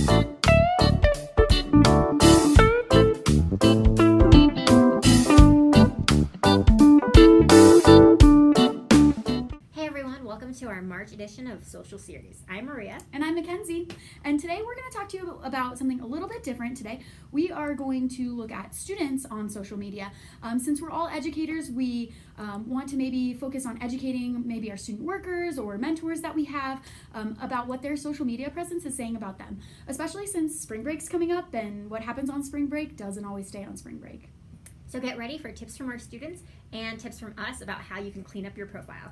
Hey everyone, welcome to our March edition of Social Series. I'm Maria. And I'm Mackenzie. And today we're going to talk to you about something a little bit different today. We are going to look at students on social media. Since we're all educators, we want to maybe focus on educating maybe our student workers or mentors that we have about what their social media presence is saying about them, especially since spring break's coming up and what happens on spring break doesn't always stay on spring break. So get ready for tips from our students and tips from us about how you can clean up your profile.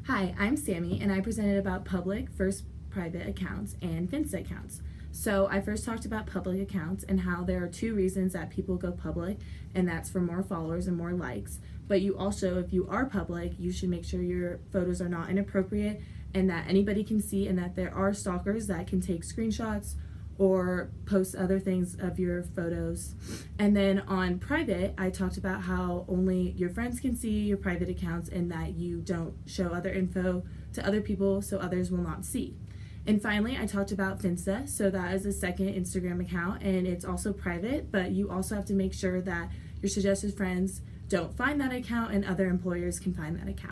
Hi, I'm Sammy, and I presented about public versus private accounts and Finsta accounts. So I first talked about public accounts and how there are two reasons that people go public, and that's for more followers and more likes. But you also, if you are public, you should make sure your photos are not inappropriate and that anybody can see, and that there are stalkers that can take screenshots or post other things of your photos. And then on private, I talked about how only your friends can see your private accounts and that you don't show other info to other people so others will not see. And finally, I talked about Finsta. So that is a second Instagram account, and it's also private, but you also have to make sure that your suggested friends don't find that account and other employers can find that account.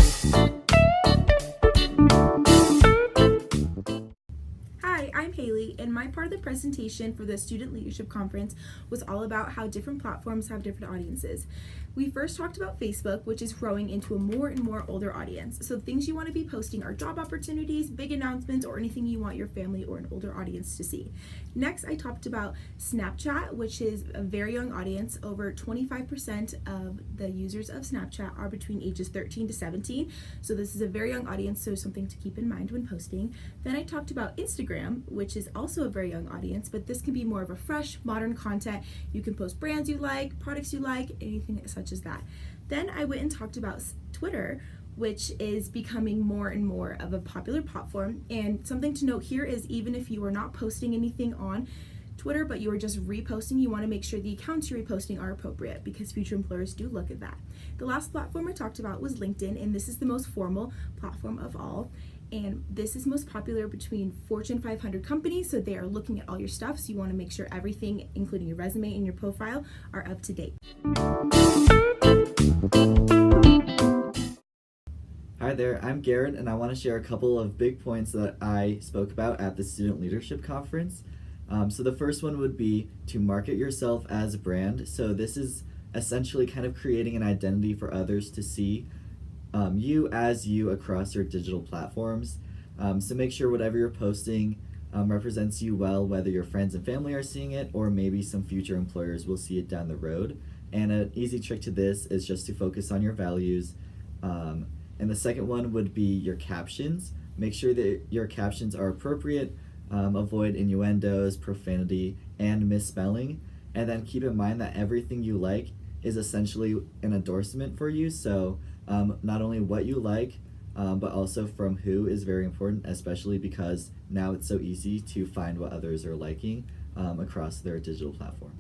Hi, I'm Haley, and my part of the presentation for the Student Leadership Conference was all about how different platforms have different audiences. We first talked about Facebook, which is growing into a more and more older audience. So things you want to be posting are job opportunities, big announcements, or anything you want your family or an older audience to see. Next, I talked about Snapchat, which is a very young audience. Over 25% of the users of Snapchat are between ages 13 to 17. So this is a very young audience, so something to keep in mind when posting. Then I talked about Instagram, which is also a very young audience, but this can be more of a fresh, modern content. You can post brands you like, products you like, anything such as that. Then I went and talked about Twitter, which is becoming more and more of a popular platform. And something to note here is even if you are not posting anything on Twitter, but you are just reposting, you want to make sure the accounts you're reposting are appropriate because future employers do look at that. The last platform I talked about was LinkedIn, and this is the most formal platform of all. And this is most popular between Fortune 500 companies, so they are looking at all your stuff, so you want to make sure everything, including your resume and your profile, are up to date. Hi there, I'm Garrett, and I want to share a couple of big points that I spoke about at the Student Leadership Conference. So the first one would be to market yourself as a brand. So this is essentially kind of creating an identity for others to see you as you across your digital platforms. So make sure whatever you're posting represents you well, whether your friends and family are seeing it or maybe some future employers will see it down the road. And an easy trick to this is just to focus on your values. And the second one would be your captions. Make sure that your captions are appropriate, avoid innuendos, profanity, and misspelling. And then keep in mind that everything you like is essentially an endorsement for you. So not only what you like, but also from who is very important, especially because now it's so easy to find what others are liking across their digital platform.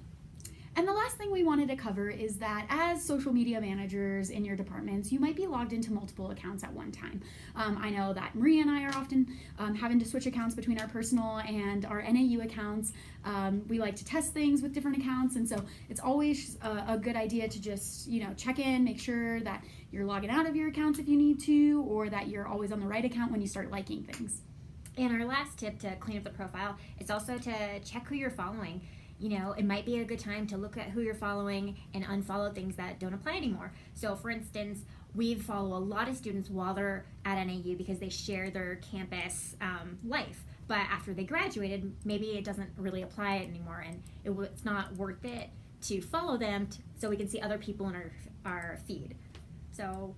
And the last thing we wanted to cover is that as social media managers in your departments, you might be logged into multiple accounts at one time. I know that Maria and I are often having to switch accounts between our personal and our NAU accounts. We like to test things with different accounts, and so it's always a good idea to just check in, make sure that you're logging out of your accounts if you need to, or that you're always on the right account when you start liking things. And our last tip to clean up the profile is also to check who you're following. It might be a good time to look at who you're following and unfollow things that don't apply anymore. So for instance, we follow a lot of students while they're at NAU because they share their campus life. But after they graduated, maybe it doesn't really apply anymore, and it's not worth it to follow them so we can see other people in our feed. So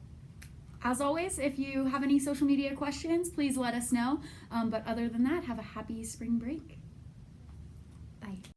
as always, if you have any social media questions, please let us know. But other than that, have a happy spring break. bye.